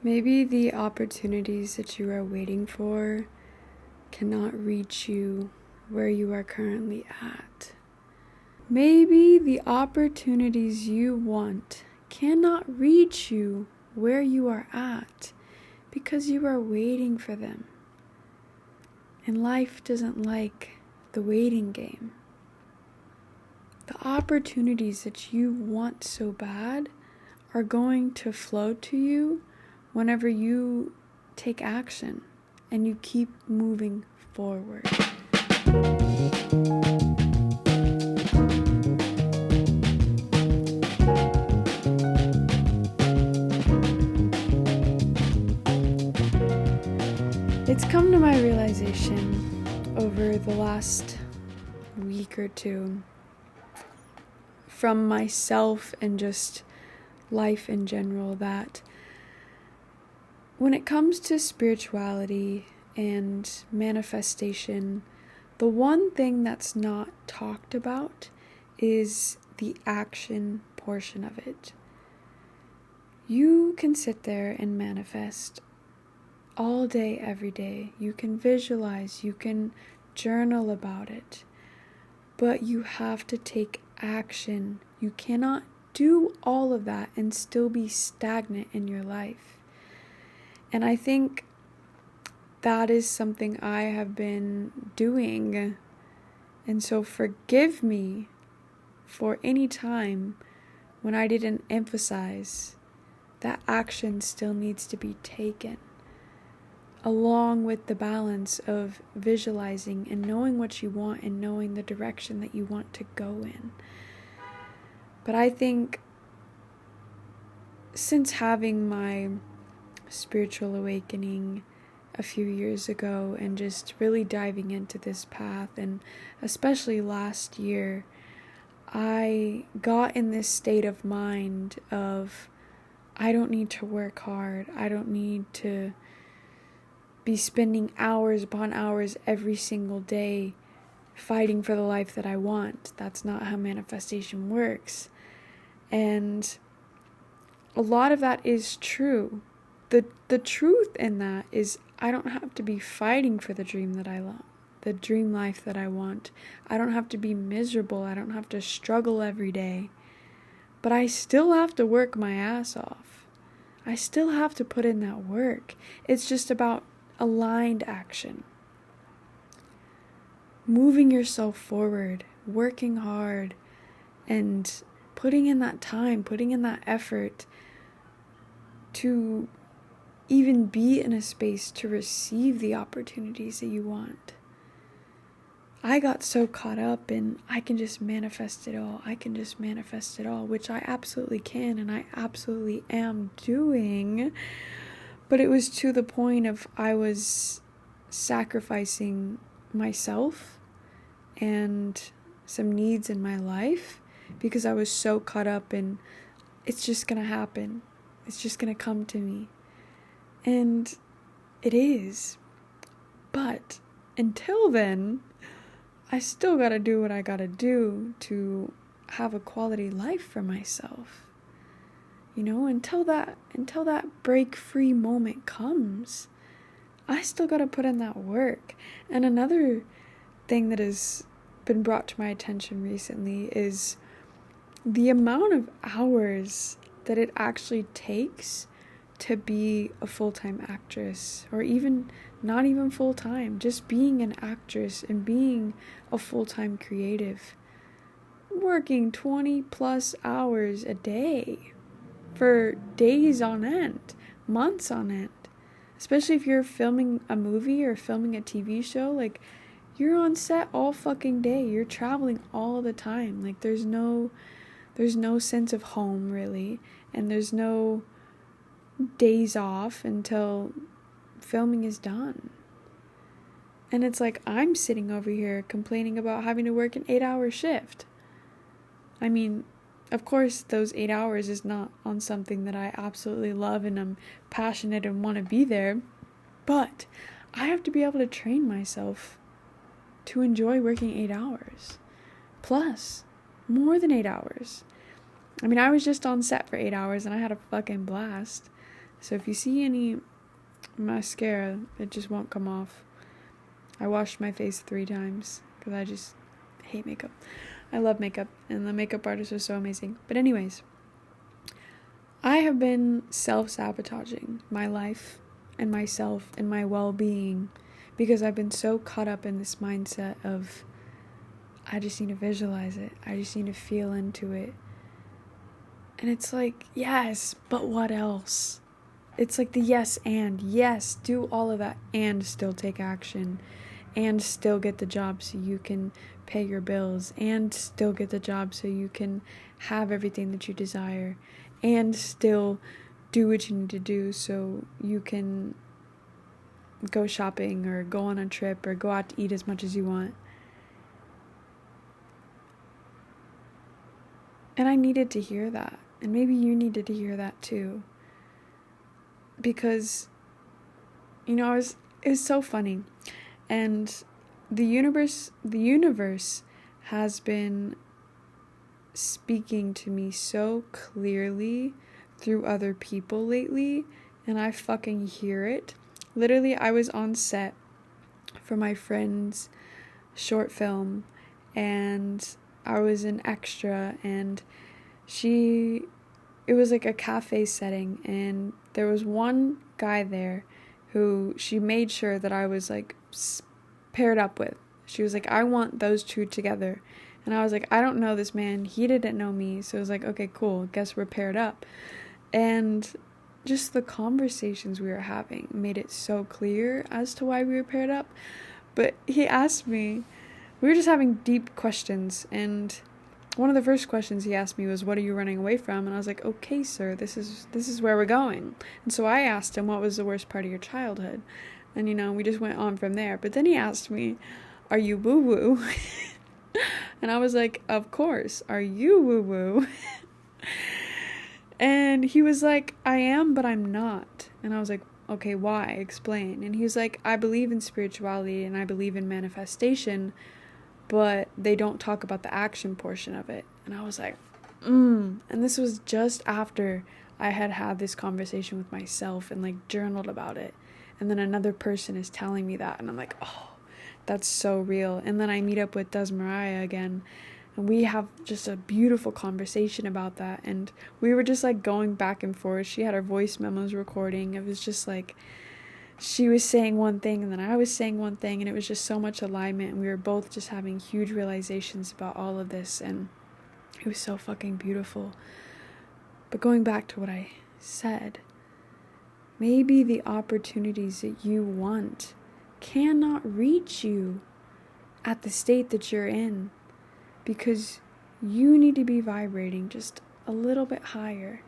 Maybe the opportunities that you are waiting for cannot reach you where you are currently at. Maybe the opportunities you want cannot reach you where you are at because you are waiting for them. And life doesn't like the waiting game. The opportunities that you want so bad are going to flow to you whenever you take action and you keep moving forward. It's come to my realization over the last week or two from myself and just life in general that when it comes to spirituality and manifestation, the one thing that's not talked about is the action portion of it. You can sit there and manifest all day, every day. You can visualize, you can journal about it, but you have to take action. You cannot do all of that and still be stagnant in your life. And I think that is something I have been doing. And so forgive me for any time when I didn't emphasize that action still needs to be taken, along with the balance of visualizing and knowing what you want and knowing the direction that you want to go in. But I think since having my spiritual awakening a few years ago and just really diving into this path, and especially last year, I got in this state of mind of I don't need to work hard. I don't need to be spending hours upon hours every single day fighting for the life that I want. That's not how manifestation works. And a lot of that is true. The truth in that is I don't have to be fighting for the dream that I love, the dream life that I want. I don't have to be miserable. I don't have to struggle every day. But I still have to work my ass off. I still have to put in that work. It's just about aligned action. Moving yourself forward, working hard, and putting in that time, putting in that effort to even be in a space to receive the opportunities that you want. I got so caught up in I can just manifest it all. I can just manifest it all, which I absolutely can and I absolutely am doing. But it was to the point of I was sacrificing myself and some needs in my life because I was so caught up in it's just going to happen. It's just going to come to me. And it is. But until then, I still got to do what I got to do to have a quality life for myself. You know, until that break free moment comes, I still got to put in that work. And another thing that has been brought to my attention recently is the amount of hours that it actually takes to be a full-time actress, or even not even full-time, just being an actress and being a full-time creative, working 20 plus hours a day for days on end, months on end. Especially if you're filming a movie or filming a TV show, like you're on set all fucking day. You're traveling all the time. Like there's no sense of home really, and there's no days off until filming is done. And it's like I'm sitting over here complaining about having to work an 8-hour shift. I mean, of course, those 8 hours is not on something that I absolutely love and I'm passionate and want to be there. But I have to be able to train myself to enjoy working 8 hours. Plus, more than 8 hours. I mean, I was just on set for 8 hours and I had a fucking blast. So if you see any mascara, it just won't come off. I washed my face 3 times because I just hate makeup. I love makeup, and the makeup artists are so amazing. But anyways, I have been self-sabotaging my life and myself and my well-being because I've been so caught up in this mindset of I just need to visualize it. I just need to feel into it. And it's like, yes, but what else? It's like the yes and. Yes, do all of that and still take action. And still get the job so you can pay your bills. And still get the job so you can have everything that you desire. And still do what you need to do so you can go shopping or go on a trip or go out to eat as much as you want. And I needed to hear that. And maybe you needed to hear that too. Because, it was so funny. And the universe has been speaking to me so clearly through other people lately, and I fucking hear it. Literally, I was on set for my friend's short film, and I was an extra, and it was like a cafe setting, and there was one guy there who she made sure that I was like paired up with. She was like, I want those two together. And I was like, I don't know this man. He didn't know me. So I was like, okay, cool. Guess we're paired up. And just the conversations we were having made it so clear as to why we were paired up. But he asked me, we were just having deep questions, and one of the first questions he asked me was, what are you running away from? And I was like, okay, sir, this is where we're going. And so I asked him, what was the worst part of your childhood? And, we just went on from there. But then he asked me, are you woo-woo? And I was like, of course. Are you woo-woo? And he was like, I am, but I'm not. And I was like, okay, why? Explain. And he was like, I believe in spirituality and I believe in manifestation, but they don't talk about the action portion of it. And I was like, And this was just after I had this conversation with myself and like journaled about it. And then another person is telling me that, and I'm like, oh, that's so real. And then I meet up with Desmariah again, and we have just a beautiful conversation about that. And we were just like going back and forth. She had her voice memos recording. It was just like she was saying one thing and then I was saying one thing, and it was just so much alignment, and we were both just having huge realizations about all of this, and it was so fucking beautiful. But going back to what I said, maybe the opportunities that you want cannot reach you at the state that you're in, because you need to be vibrating just a little bit higher,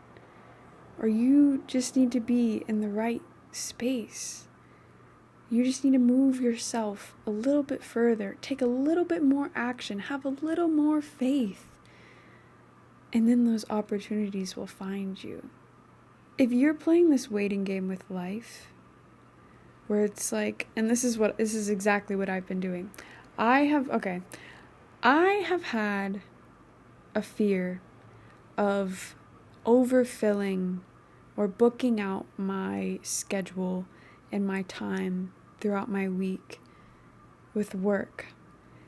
or you just need to be in the right space. You just need to move yourself a little bit further, take a little bit more action, have a little more faith, and then those opportunities will find you. If you're playing this waiting game with life, where it's like, and this is exactly what I've been doing. I have had a fear of overfilling or booking out my schedule and my time throughout my week with work,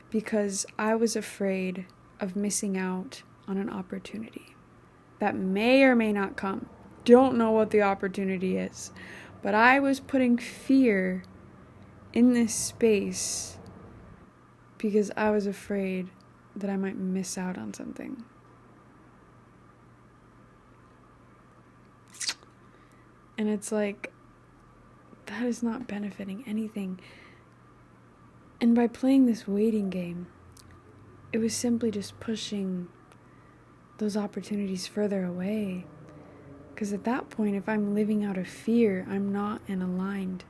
because I was afraid of missing out on an opportunity that may or may not come. Don't know what the opportunity is, but I was putting fear in this space because I was afraid that I might miss out on something. And it's like, that is not benefiting anything. And by playing this waiting game, it was simply just pushing those opportunities further away. Because at that point, if I'm living out of fear, I'm not in alignment.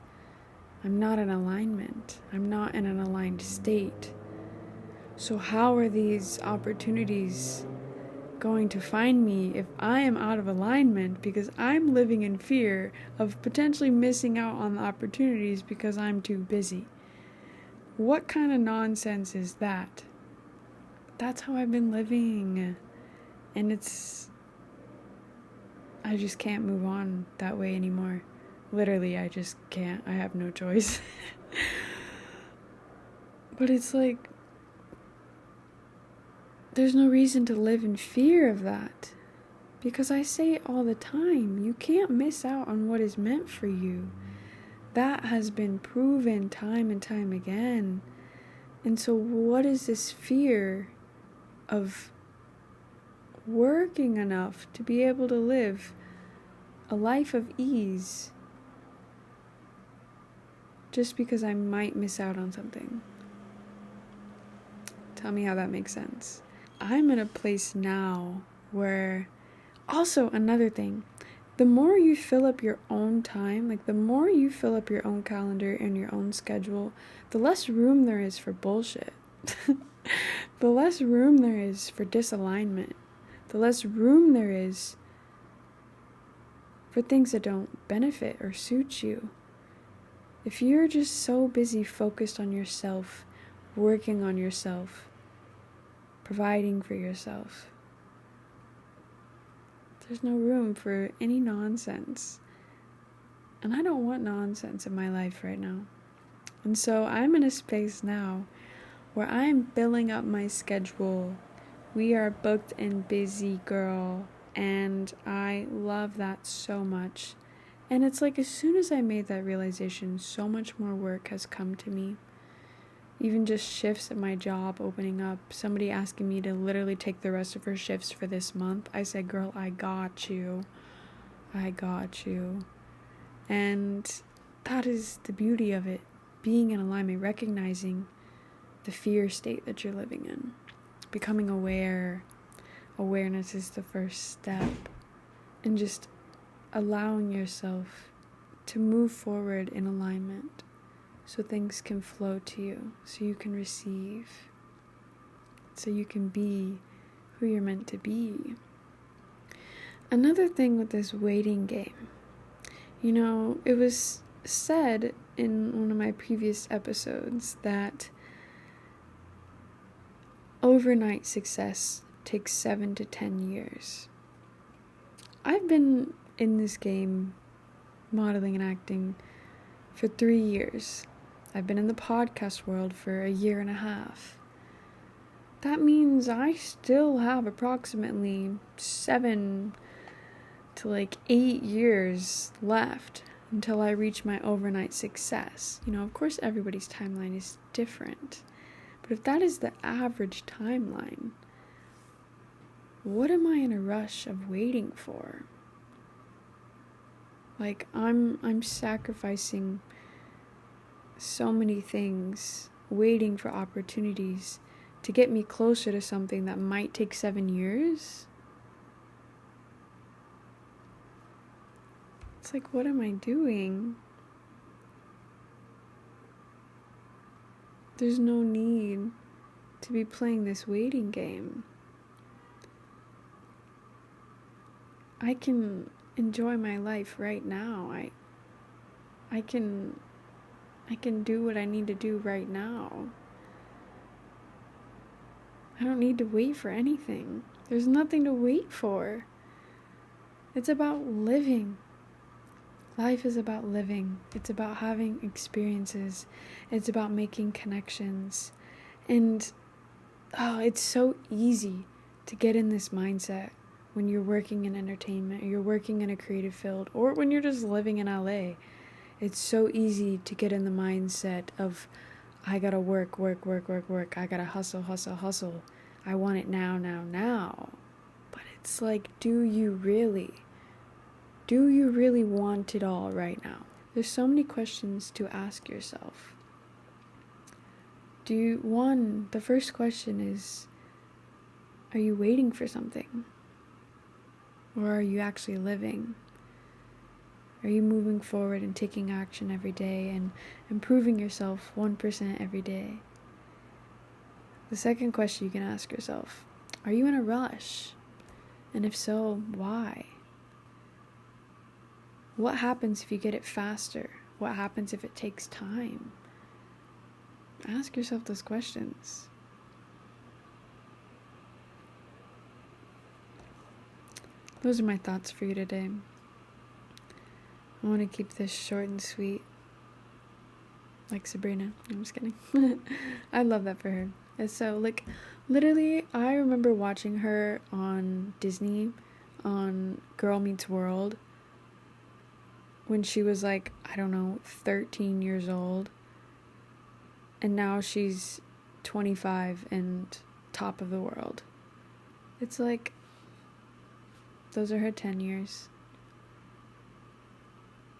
I'm not in an aligned state. So how are these opportunities going to find me if I am out of alignment, because I'm living in fear of potentially missing out on the opportunities because I'm too busy? What kind of nonsense is that? That's how I've been living. And it's I just can't move on that way anymore. Literally, I just can't. I have no choice. But it's like, there's no reason to live in fear of that. Because I say it all the time, you can't miss out on what is meant for you. That has been proven time and time again. And so what is this fear of working enough to be able to live a life of ease just because I might miss out on something? Tell me how that makes sense. I'm in a place now where, also another thing, the more you fill up your own time, like the more you fill up your own calendar and your own schedule, the less room there is for bullshit. The less room there is for disalignment. The less room there is for things that don't benefit or suit you. If you're just so busy focused on yourself, working on yourself, providing for yourself, there's no room for any nonsense. And I don't want nonsense in my life right now. And so I'm in a space now where I'm filling up my schedule. We are booked and busy, girl. And I love that so much. And it's like as soon as I made that realization, so much more work has come to me. Even just shifts at my job opening up, somebody asking me to literally take the rest of her shifts for this month. I said, girl, I got you. I got you. And that is the beauty of it. Being in alignment, recognizing the fear state that you're living in. Becoming aware. Awareness is the first step. And just allowing yourself to move forward in alignment so things can flow to you, so you can receive, so you can be who you're meant to be. Another thing with this waiting game, it was said in one of my previous episodes that overnight success takes 7 to 10 years. I've been in this game, modeling and acting, for 3 years. I've been in the podcast world for a year and a half. That means I still have approximately 7 to 8 years left until I reach my overnight success. Of course everybody's timeline is different. But if that is the average timeline, what am I in a rush of waiting for? I'm sacrificing so many things, waiting for opportunities to get me closer to something that might take 7 years. It's what am I doing? There's no need to be playing this waiting game. I can enjoy my life right now. I can do what I need to do right now. I don't need to wait for anything. There's nothing to wait for. It's about living. Life is about living. It's about having experiences. It's about making connections. And it's so easy to get in this mindset when you're working in entertainment, or you're working in a creative field, or when you're just living in LA. It's so easy to get in the mindset of, I gotta work. I gotta hustle. I want it now. But it's do you really? Do you really want it all right now? There's so many questions to ask yourself. The first question is, are you waiting for something? Or are you actually living? Are you moving forward and taking action every day and improving yourself 1% every day? The second question you can ask yourself, are you in a rush? And if so, why? What happens if you get it faster? What happens if it takes time? Ask yourself those questions. those are my thoughts for you today. I want to keep this short and sweet, like Sabrina. I'm just kidding. I love that for her. And so, like, literally, I remember watching her on Disney, on Girl Meets World, when she was like, I don't know, 13 years old. And now she's 25 and top of the world. It's like, those are her 10 years.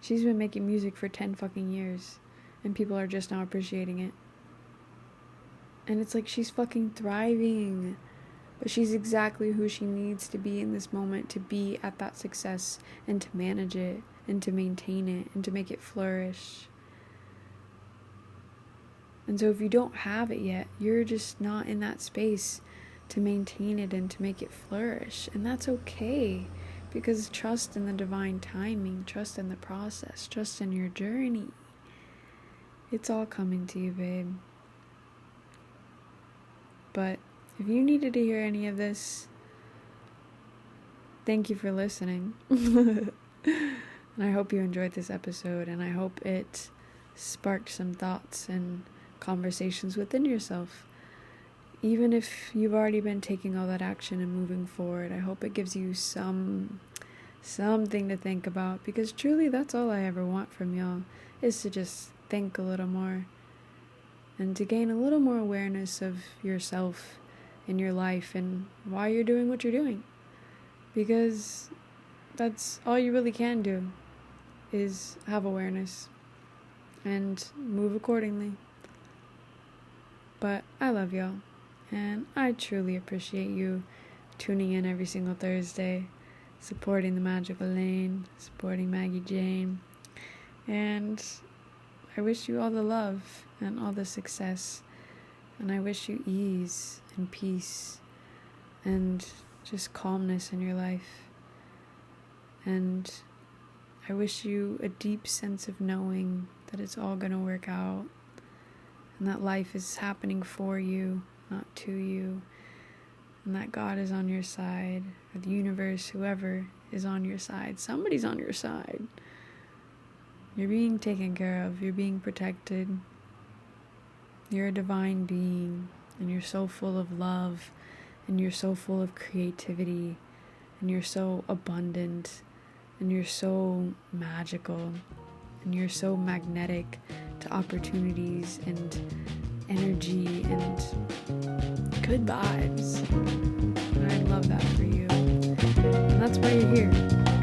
She's been making music for 10 fucking years, and people are just now appreciating it. And it's like, she's fucking thriving. But she's exactly who she needs to be in this moment to be at that success and to manage it and to maintain it and to make it flourish. And so if you don't have it yet, you're just not in that space to maintain it and to make it flourish. And that's okay, because trust in the divine timing, trust in the process, trust in your journey. It's all coming to you, babe. But if you needed to hear any of this, thank you for listening. And I hope you enjoyed this episode, and I hope it sparked some thoughts and conversations within yourself. Even if you've already been taking all that action and moving forward, I hope it gives you something to think about, because truly that's all I ever want from y'all, is to just think a little more and to gain a little more awareness of yourself in your life and why you're doing what you're doing, because that's all you really can do, is have awareness and move accordingly. But I love y'all, and I truly appreciate you tuning in every single Thursday, supporting the Magical Lane, supporting Maggie Jane, and I wish you all the love and all the success, and I wish you ease and peace and just calmness in your life, and I wish you a deep sense of knowing that it's all gonna work out and that life is happening for you, not to you, and that God is on your side, or the universe, whoever is on your side. Somebody's on your side. You're being taken care of. You're being protected. You're a divine being, and you're so full of love, and you're so full of creativity, and you're so abundant, and you're so magical, and you're so magnetic to opportunities and energy and good vibes. And I love that for you. And that's why you're here.